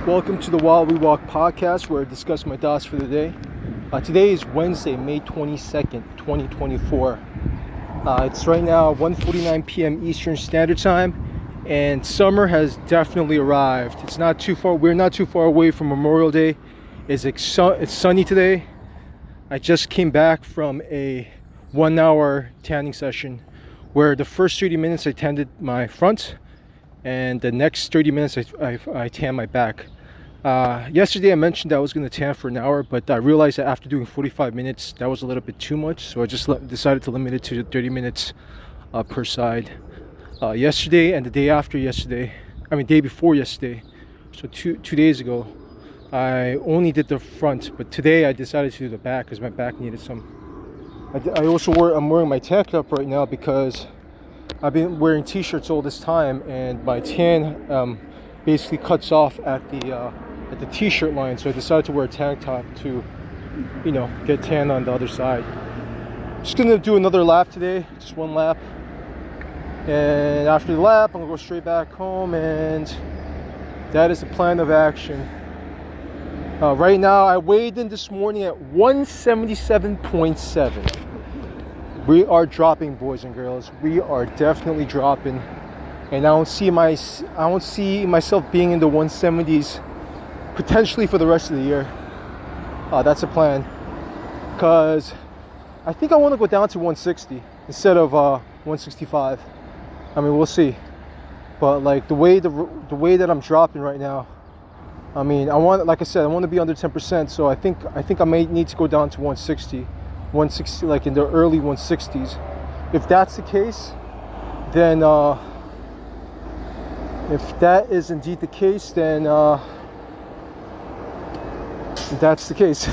Welcome to the While We Walk podcast, where I discuss my thoughts for the day. Today is Wednesday, May 22nd, 2024. It's right now 1:49 p.m. Eastern Standard Time, and summer has definitely arrived. It's not too far. We're not too far away from Memorial Day. It's sunny today. I just came back from a 1-hour tanning session, where the first 30 minutes I tanned my front, and the next 30 minutes I tan my back. Yesterday I mentioned I was going to tan for an hour, but I realized that after doing 45 minutes that was a little bit too much, so I just decided to limit it to 30 minutes per side. Yesterday and the day before yesterday, so two days ago, I only did the front, but today I decided to do the back because my back needed some. I'm wearing my tank top right now because I've been wearing t-shirts all this time, and my tan basically cuts off at the t-shirt line, so I decided to wear a tank top to, get tan on the other side. Just gonna do another lap today, just one lap, and after the lap I'm gonna go straight back home, and that is the plan of action. Right now I weighed in this morning at 177.7. We are dropping, boys and girls. We are definitely dropping, and I don't see myself being in the 170s potentially for the rest of the year. That's a plan, because I think I want to go down to 160 instead of 165. I mean, we'll see, but like the way that I'm dropping right now, I mean, like I said, I want to be under 10%, so I think I may need to go down to 160, like in the early 160s. If that's the case, then if that is indeed the case, then that's the case.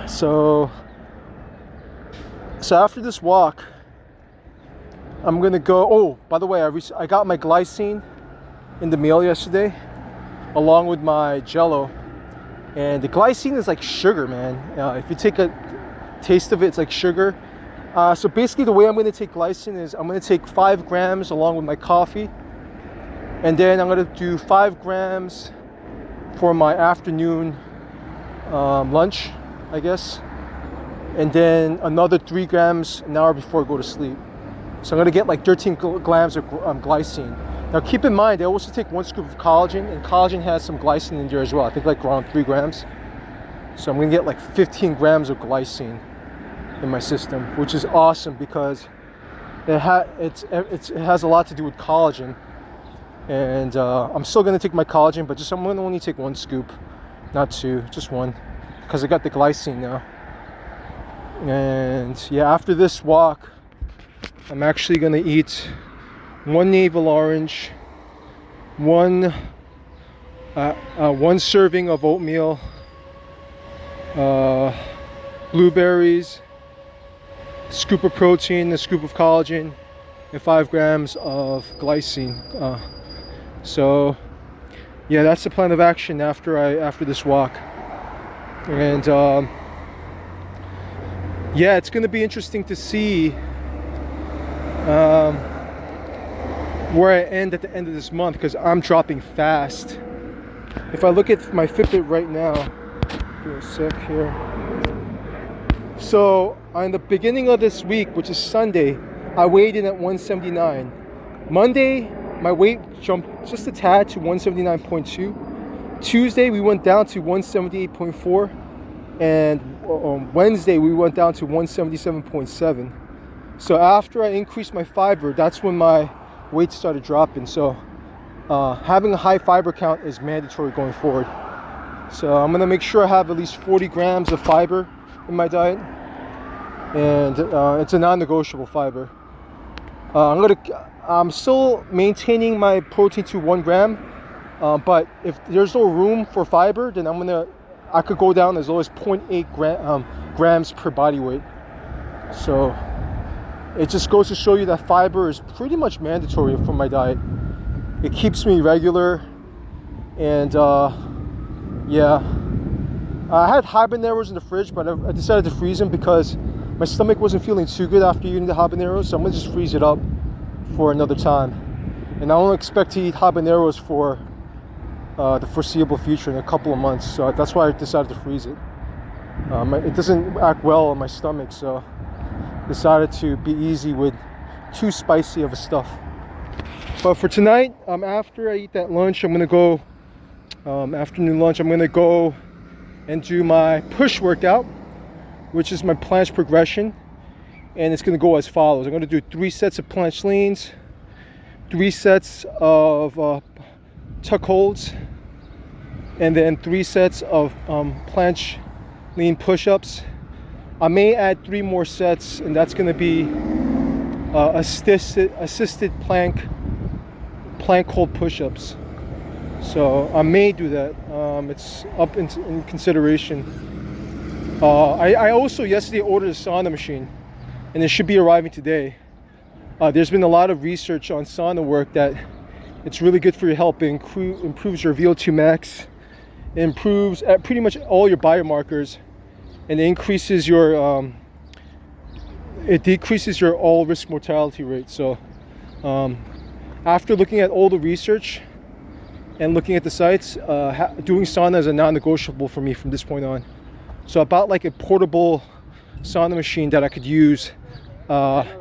So after this walk, I'm gonna go. Oh, by the way, I got my glycine in the mail yesterday, along with my Jello. And the glycine is like sugar, man. If you take a taste of it, it's like sugar. So basically, the way I'm gonna take glycine is I'm gonna take 5 grams along with my coffee, and then I'm gonna do 5 grams for my afternoon lunch, I guess, and then another 3 grams an hour before I go to sleep. So I'm gonna get like 13 grams of glycine. Now keep in mind, I also take 1 scoop of collagen, and collagen has some glycine in there as well. I think like around 3 grams. So I'm gonna get like 15 grams of glycine in my system, which is awesome because it has a lot to do with collagen. And I'm still gonna take my collagen, but I'm gonna only take 1 scoop, not 2, just 1, because I got the glycine now. And yeah, after this walk, I'm actually gonna eat 1 navel orange, one serving of oatmeal, blueberries, a scoop of protein, a scoop of collagen, and 5 grams of glycine. So yeah, that's the plan of action after this walk. And yeah, it's going to be interesting to see where I end at the end of this month, because I'm dropping fast. If I look at my Fitbit right now, give me a sec here. So on the beginning of this week, which is Sunday, I weighed in at 179. Monday, my weight jumped just a tad to 179.2. Tuesday, we went down to 178.4. And on Wednesday, we went down to 177.7. So after I increased my fiber, that's when my weight started dropping. So having a high fiber count is mandatory going forward. So I'm gonna make sure I have at least 40 grams of fiber in my diet, and it's a non-negotiable fiber. I'm still maintaining my protein to 1 gram, but if there's no room for fiber, then I could go down as low as 0.8 grams per body weight. So it just goes to show you that fiber is pretty much mandatory for my diet. It keeps me regular, and yeah, I had habaneros in the fridge, but I decided to freeze them because My stomach wasn't feeling too good after eating the habaneros, so I'm gonna just freeze it up for another time. and I don't expect to eat habaneros for the foreseeable future in a couple of months. So that's why I decided to freeze it. It doesn't act well on my stomach, so decided to be easy with too spicy of a stuff. But for tonight, after I eat that lunch, I'm gonna go afternoon lunch. I'm gonna go and do my push workout, which is my planche progression, and it's gonna go as follows. I'm gonna do 3 sets of planche leans, 3 sets of tuck holds, and then 3 sets of planche lean push-ups. I may add 3 more sets, and that's gonna be assisted plank hold push-ups. So I may do that. It's up in consideration. I also yesterday ordered a sauna machine, and it should be arriving today. There's been a lot of research on sauna work that it's really good for your health. It improves your VO2 max. It improves pretty much all your biomarkers, and it increases your it decreases your all risk mortality rate. So after looking at all the research and looking at the sites, doing sauna is a non-negotiable for me from this point on. So I bought like a portable sauna machine that I could use after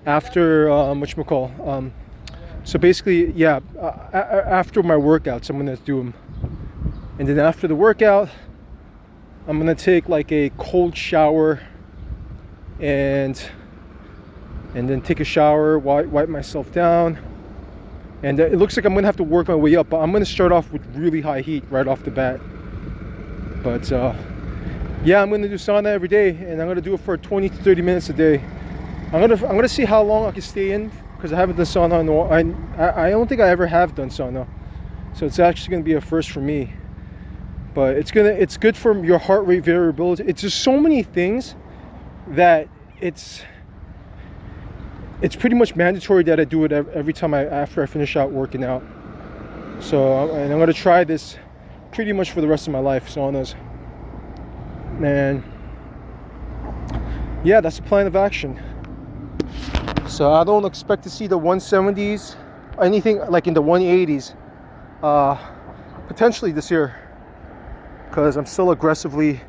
whatchamacall. So basically, yeah, after my workouts, I'm gonna do them, and then after the workout, I'm gonna take like a cold shower, and then take a shower, wipe myself down, and it looks like I'm gonna have to work my way up. But I'm gonna start off with really high heat right off the bat. But yeah, I'm gonna do sauna every day, and I'm gonna do it for 20 to 30 minutes a day. I'm gonna see how long I can stay in, because I haven't done sauna in a while. I don't think I ever have done sauna, so it's actually gonna be a first for me. But it's good for your heart rate variability. It's just so many things that it's pretty much mandatory that I do it every time after I finish out working out. So, and I'm gonna try this pretty much for the rest of my life, saunas. And yeah, that's the plan of action. So I don't expect to see the 170s, anything like in the 180s, potentially this year, because I'm still aggressively,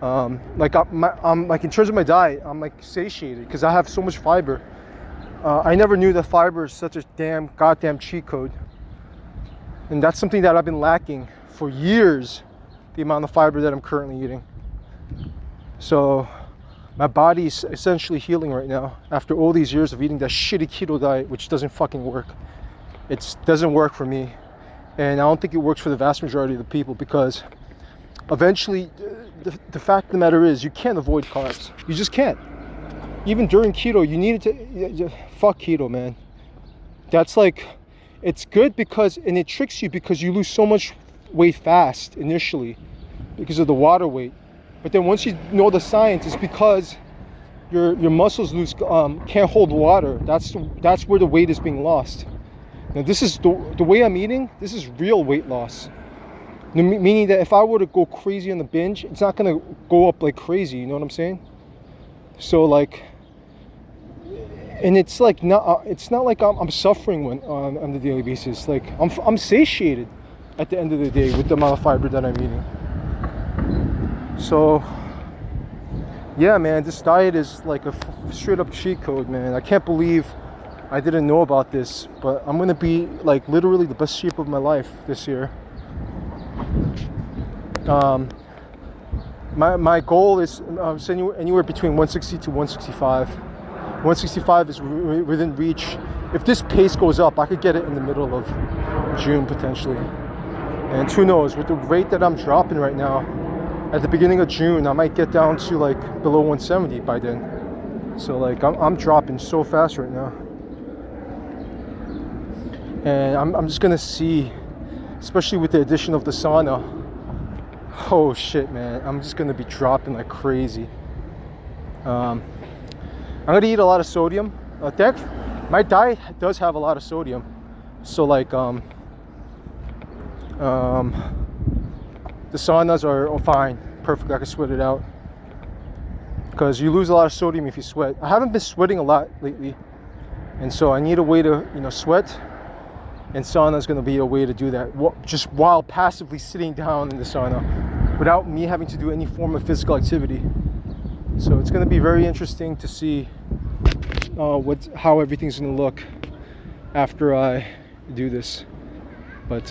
I'm like in terms of my diet, I'm like satiated because I have so much fiber. I never knew that fiber is such a goddamn cheat code, and that's something that I've been lacking for years, the amount of fiber that I'm currently eating. So my body's essentially healing right now after all these years of eating that shitty keto diet, which doesn't fucking work. It doesn't work for me, and I don't think it works for the vast majority of the people, because eventually the fact of the matter is you can't avoid carbs. You just can't. Even during keto, you needed to fuck keto, man. That's like, it's good because, and it tricks you because you lose so much weight fast initially because of the water weight. But then once you know the science, it's because your muscles can't hold water. That's where the weight is being lost. Now this is the way I'm eating. This is real weight loss. Meaning that if I were to go crazy on the binge, it's not gonna go up like crazy. You know what I'm saying? So like, and it's like it's not like I'm suffering on the daily basis. Like I'm satiated at the end of the day with the amount of fiber that I'm eating. So yeah, man, this diet is like a straight up cheat code, man. I can't believe I didn't know about this, but I'm gonna be like literally the best shape of my life this year. My goal is anywhere between 160 to 165. 165 is within reach. If this pace goes up, I could get it in the middle of June potentially. And who knows, with the rate that I'm dropping right now, at the beginning of June, I might get down to like below 170 by then. So like I'm dropping so fast right now. And I'm just gonna see, especially with the addition of the sauna, oh shit, man, I'm just gonna be dropping like crazy. I'm gonna eat a lot of sodium. My diet does have a lot of sodium, so like the saunas are fine, perfect. I can sweat it out because you lose a lot of sodium if you sweat. I haven't been sweating a lot lately, And so I need a way to, sweat, and sauna is going to be a way to do that, just while passively sitting down in the sauna without me having to do any form of physical activity. So it's going to be very interesting to see how everything's going to look after I do this. But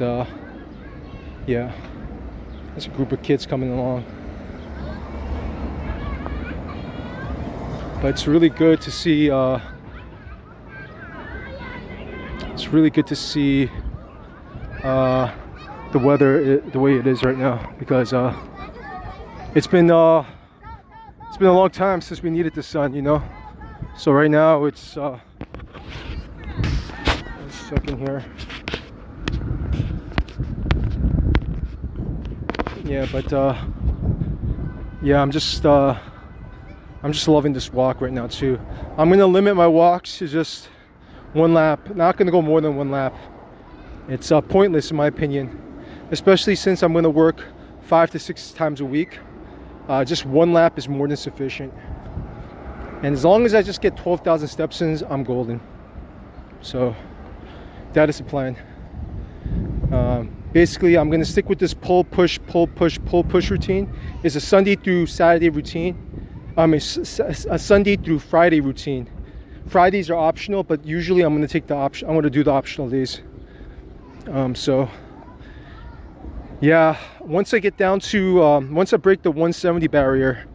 yeah, there's a group of kids coming along. But it's really good to see. It's really good to see the weather the way it is right now, because it's been a long time since we needed the sun, So right now it's a second here. Yeah, but yeah, I'm just loving this walk right now too. I'm gonna limit my walks to just one lap. Not gonna go more than one lap. It's pointless in my opinion, especially since I'm gonna work 5 to 6 times a week. Just one lap is more than sufficient. And as long as I just get 12,000 steps in, I'm golden. So that is the plan. Basically, I'm going to stick with this pull, push, pull, push, pull, push routine. It's a Sunday through Saturday routine. A Sunday through Friday routine. Fridays are optional, but usually I'm going to take the option. I'm going to do the optional days. So yeah, once I get down to once I break the 170 barrier,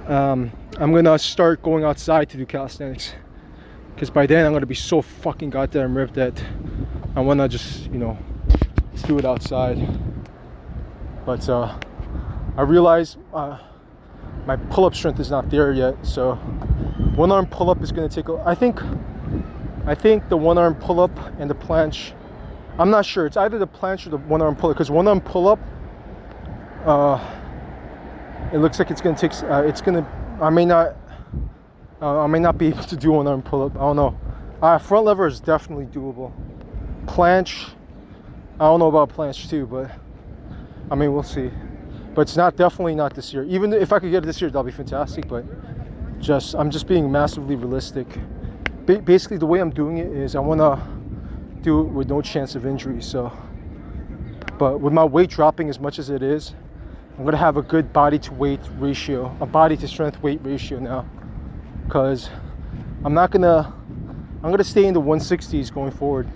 I'm gonna start going outside to do calisthenics, because by then I'm gonna be so fucking goddamn ripped that I wanna just do it outside. But I realize my pull-up strength is not there yet, so one arm pull-up is gonna take I think the one arm pull-up and the planche, I'm not sure, it's either the planche or the one arm pull-up, because one arm pull-up it looks like it's gonna take I may not be able to do one arm pull-up. I don't know. Front lever is definitely doable. Planche, I don't know about planche too, but I mean, we'll see. But it's definitely not this year. Even if I could get it this year, that'll be fantastic. But I'm just being massively realistic. Basically, the way I'm doing it is I want to do it with no chance of injury. So, but with my weight dropping as much as it is, I'm gonna have a good body to weight ratio, a body to strength weight ratio now, because I'm gonna stay in the 160s going forward.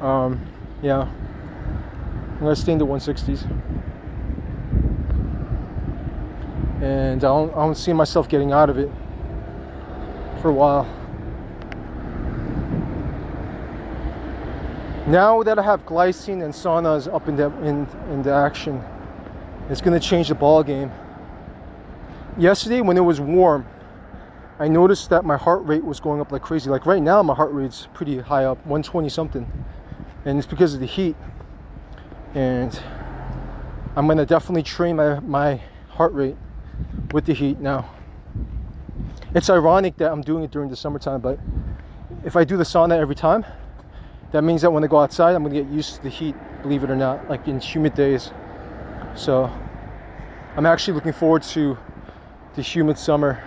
Yeah, I'm gonna stay in the 160s, and I don't see myself getting out of it for a while. Now that I have glycine and saunas up in the action, it's going to change the ball game. Yesterday when it was warm, I noticed that my heart rate was going up like crazy. Like right now my heart rate's pretty high up, 120 something, and it's because of the heat. And I'm going to definitely train my heart rate with the heat now. It's ironic that I'm doing it during the summertime, but if I do the sauna every time, that means that when I go outside, I'm going to get used to the heat, believe it or not, like in humid days. So I'm actually looking forward to the humid summer.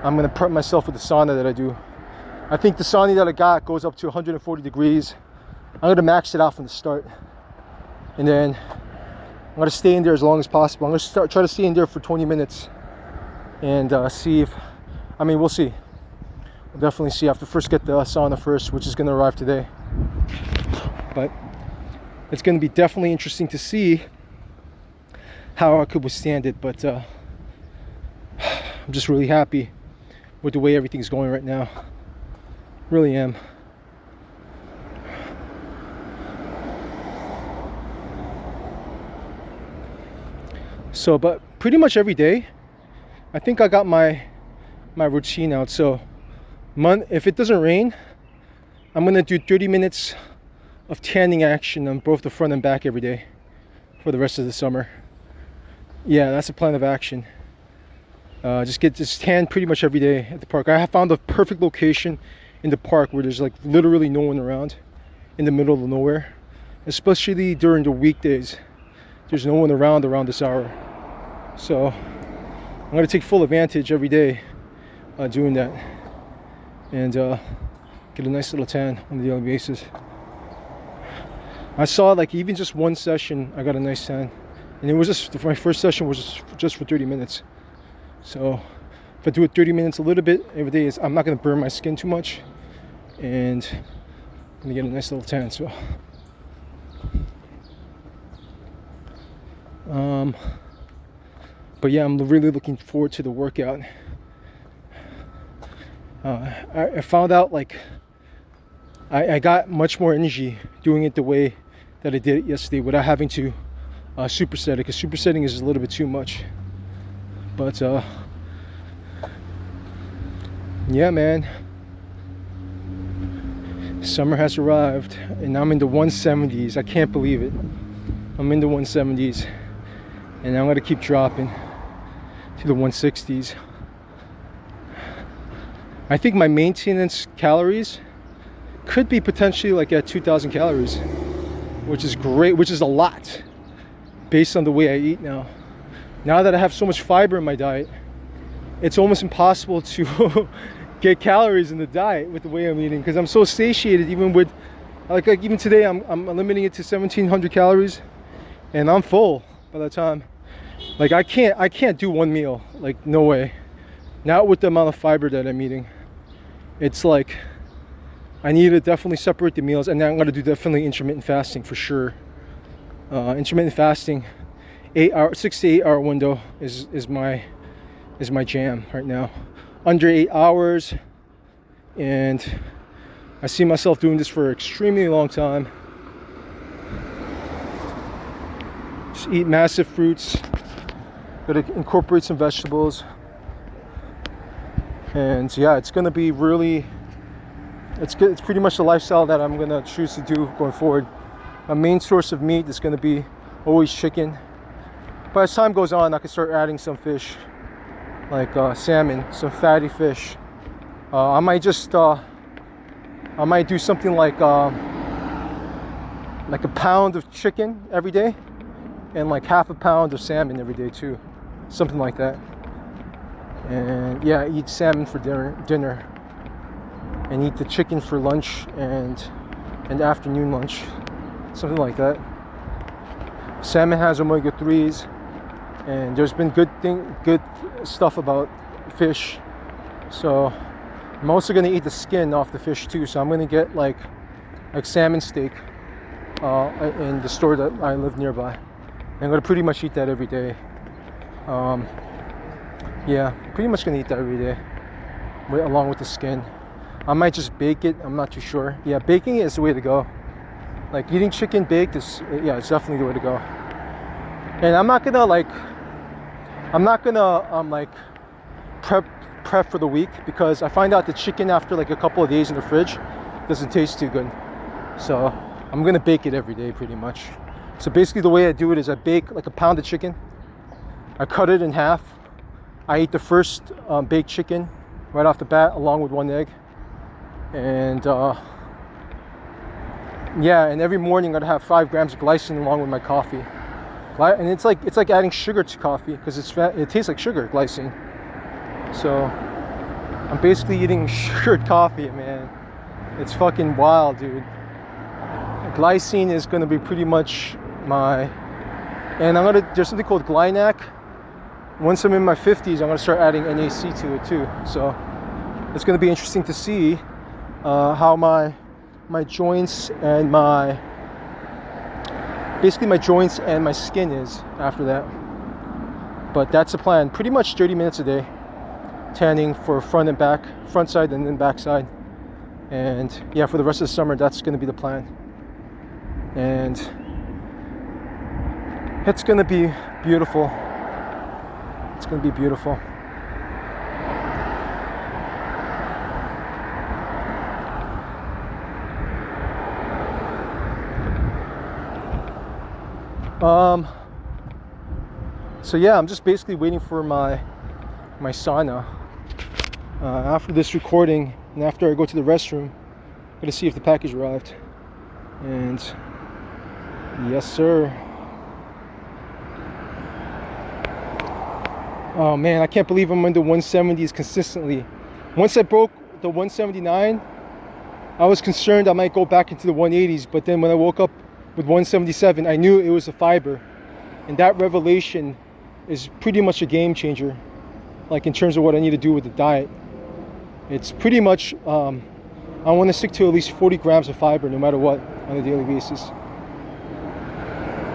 I'm going to prep myself with the sauna that I do. I think the sauna that I got goes up to 140 degrees. I'm going to max it out from the start. And then I'm going to stay in there as long as possible. I'm going to try to stay in there for 20 minutes and see if, we'll see. We'll definitely see. I have to first get the sauna first, which is going to arrive today. But it's going to be definitely interesting to see how I could withstand it. But I'm just really happy with the way everything's going right now. Really am. So, but pretty much every day, I think I got my routine out. So, if it doesn't rain, I'm gonna do 30 minutes of tanning action on both the front and back every day for the rest of the summer. Yeah, that's a plan of action. Just tan pretty much every day at the park. I have found a perfect location in the park where there's like literally no one around, in the middle of nowhere, especially during the weekdays. There's no one around this hour, so I'm gonna take full advantage every day doing that, and get a nice little tan on a daily basis. I saw like even just one session, I got a nice tan, and it was just my first session was just for 30 minutes. So if I do it 30 minutes a little bit every day, I'm not gonna burn my skin too much, and I'm gonna get a nice little tan. So but yeah, I'm really looking forward to the workout. I found out like I got much more energy doing it the way that I did it yesterday without having to superset it, because supersetting is a little bit too much. But yeah, man, summer has arrived and I'm in the 170s. I can't believe it. I'm in the 170s, and I'm gonna keep dropping to the 160s. I think my maintenance calories could be potentially like at 2,000 calories, which is great, which is a lot based on the way I eat now. Now that I have so much fiber in my diet, it's almost impossible to get calories in the diet with the way I'm eating, because I'm so satiated. Even with like even today, I'm limiting it to 1,700 calories, and I'm full by the time. Like I can't do one meal. Like no way. Not with the amount of fiber that I'm eating. It's like I need to definitely separate the meals, and then I'm gonna do definitely intermittent fasting for sure. Intermittent fasting, 6 to 8 hour window is my jam right now. Under 8 hours, and I see myself doing this for an extremely long time. Just eat massive fruits, gotta incorporate some vegetables, and yeah, it's gonna be really, it's good. It's pretty much the lifestyle that I'm gonna choose to do going forward. My main source of meat is gonna be always chicken, but as time goes on, I can start adding some fish, like salmon, some fatty fish. I might just I might do something like a pound of chicken every day, and like half a pound of salmon every day too, something like that. And yeah, eat salmon for dinner, and eat the chicken for lunch and afternoon lunch, something like that. Salmon has omega-3s, and there's been good stuff about fish. So I'm also gonna eat the skin off the fish too. So I'm gonna get like salmon steak in the store that I live nearby. I'm gonna pretty much eat that every day. Yeah, pretty much gonna eat that every day, along with the skin. I might just bake it. I'm not too sure. Yeah, baking is the way to go. Like eating chicken baked is, yeah, it's definitely the way to go. And I'm not gonna like prep for the week, because I find out the chicken after like a couple of days in the fridge doesn't taste too good. So I'm gonna bake it every day pretty much. So basically the way I do it is I bake like a pound of chicken, I cut it in half, I eat the first baked chicken right off the bat along with 1 egg, and yeah, and every morning I'd have 5 grams of glycine along with my coffee. And it's like adding sugar to coffee, because it tastes like sugar, glycine. So I'm basically eating sugared coffee, man. It's fucking wild, dude. Glycine is gonna be pretty much and there's something called Glynac. Once I'm in my 50s, I'm gonna start adding NAC to it too. So it's gonna be interesting to see how my joints and my joints and my skin is after that. But that's the plan. Pretty much 30 minutes a day tanning for front and back, front side and then back side. And yeah, for the rest of the summer, that's going to be the plan. And it's going to be beautiful. It's going to be beautiful. So yeah, I'm just basically waiting for my sauna. After this recording and after I go to the restroom, I'm gonna see if the package arrived. And yes, sir. Oh man, I can't believe I'm in the 170s consistently Once I broke the 179, I was concerned I might go back into the 180s, but then when I woke up with 177, I knew it was a fiber. And that revelation is pretty much a game changer, like in terms of what I need to do with the diet. It's pretty much, I want to stick to at least 40 grams of fiber no matter what on a daily basis.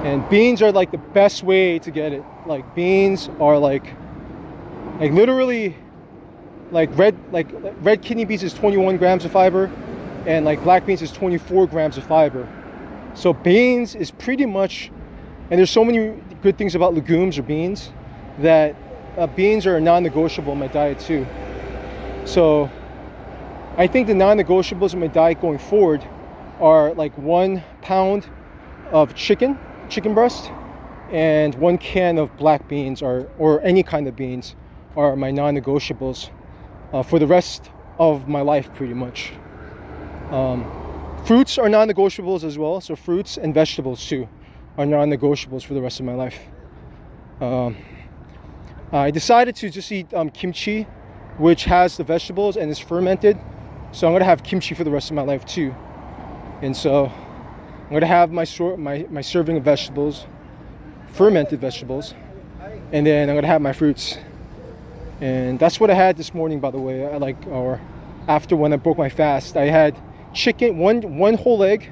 And beans are like the best way to get it. Like beans are like literally like red kidney beans is 21 grams of fiber, and like black beans is 24 grams of fiber. So beans is pretty much, and there's so many good things about legumes or beans that beans are non-negotiable in my diet too. So I think the non-negotiables in my diet going forward are like 1 pound of chicken breast and 1 can of black beans or any kind of beans are my non-negotiables for the rest of my life pretty much. Fruits are non-negotiables as well, so fruits and vegetables too are non-negotiables for the rest of my life. I decided to just eat kimchi, which has the vegetables and is fermented, so I'm gonna have kimchi for the rest of my life too. And so I'm gonna have my serving of vegetables, fermented vegetables, and then I'm gonna have my fruits. And that's what I had this morning, by the way. Or after when I broke my fast, I had chicken, one whole egg,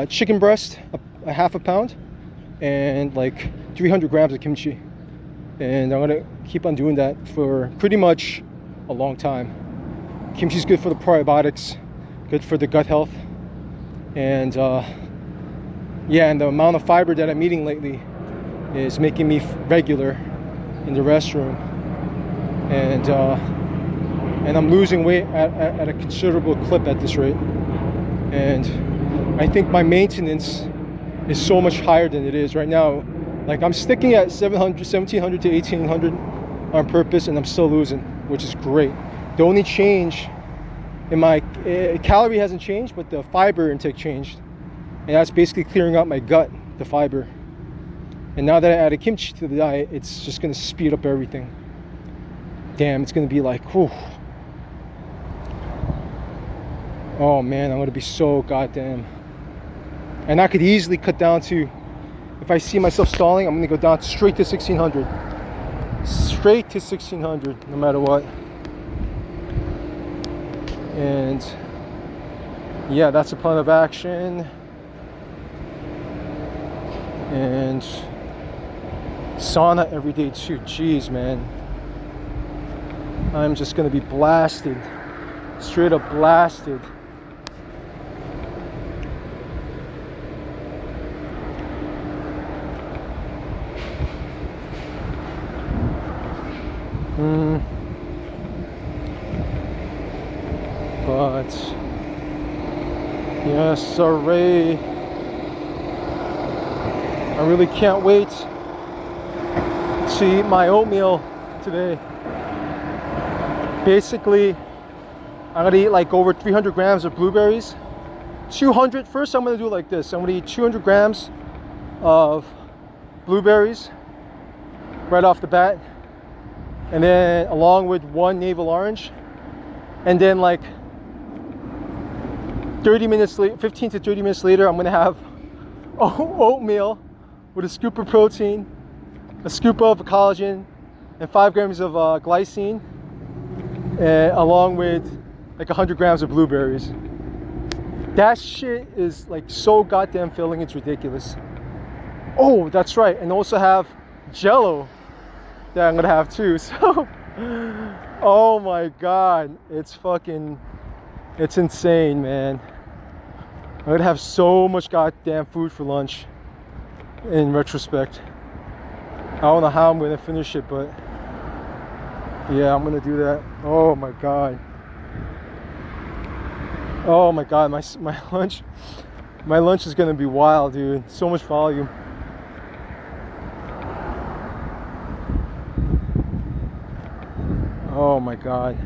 chicken breast, a half a pound, and like 300 grams of kimchi. And I'm gonna keep on doing that for pretty much a long time. Kimchi is good for the probiotics, good for the gut health, and yeah, and the amount of fiber that I'm eating lately is making me regular in the restroom, and I'm losing weight at a considerable clip at this rate. And I think my maintenance is so much higher than it is right now. Like I'm sticking at 1700 to 1800 on purpose, and I'm still losing, which is great. The only change in my calorie hasn't changed, but the fiber intake changed, and that's basically clearing out my gut, the fiber. And now that I added kimchi to the diet, it's just gonna speed up everything. Damn, it's gonna be like, whew. Oh man, I'm gonna be so goddamn. And I could easily cut down to, if I see myself stalling, I'm gonna go down straight to 1600. Straight to 1600, no matter what. And yeah, that's a plan of action. And sauna every day too. Jeez, man. I'm just gonna be blasted. Straight up blasted. But yes, sorry. I really can't wait to eat my oatmeal today. Basically, I'm gonna eat like over 300 grams of blueberries. 200, first I'm gonna do it like this. I'm gonna eat 200 grams of blueberries right off the bat. And then along with 1 navel orange. And then like 30 minutes later, 15 to 30 minutes later, I'm gonna have oatmeal with a scoop of protein, a scoop of collagen, and 5 grams of glycine, along with like 100 grams of blueberries. That shit is like so goddamn filling, it's ridiculous. Oh, that's right, and also have Jello that I'm gonna have too. So, oh my god, it's insane, man. I'm gonna have so much goddamn food for lunch in retrospect. I don't know how I'm gonna finish it, but yeah, I'm gonna do that. Oh my god. Oh my god, my lunch is gonna be wild, dude. So much volume. Oh my god.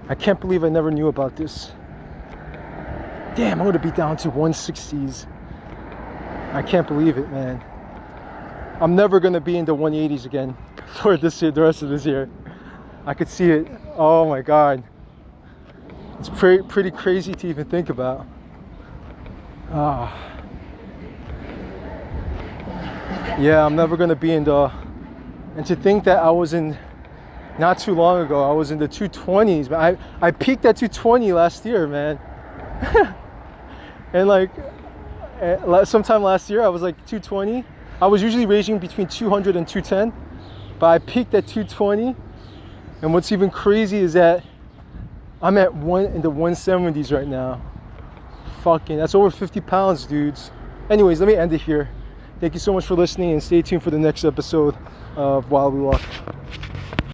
I can't believe I never knew about this. Damn, I'm gonna be down to 160s. I can't believe it, man. I'm never gonna be in the 180s again for this year, the rest of this year. I could see it. Oh my God. It's pretty crazy to even think about. Yeah, I'm never gonna be in the, and to think that I was in, not too long ago, I was in the 220s, but I peaked at 220 last year, man. And like, sometime last year I was like 220. I was usually ranging between 200 and 210, but I peaked at 220. And what's even crazy is that I'm at in the 170s right now. Fucking, that's over 50 pounds, dudes. Anyways, let me end it here. Thank you so much for listening, and stay tuned for the next episode of While We Walk.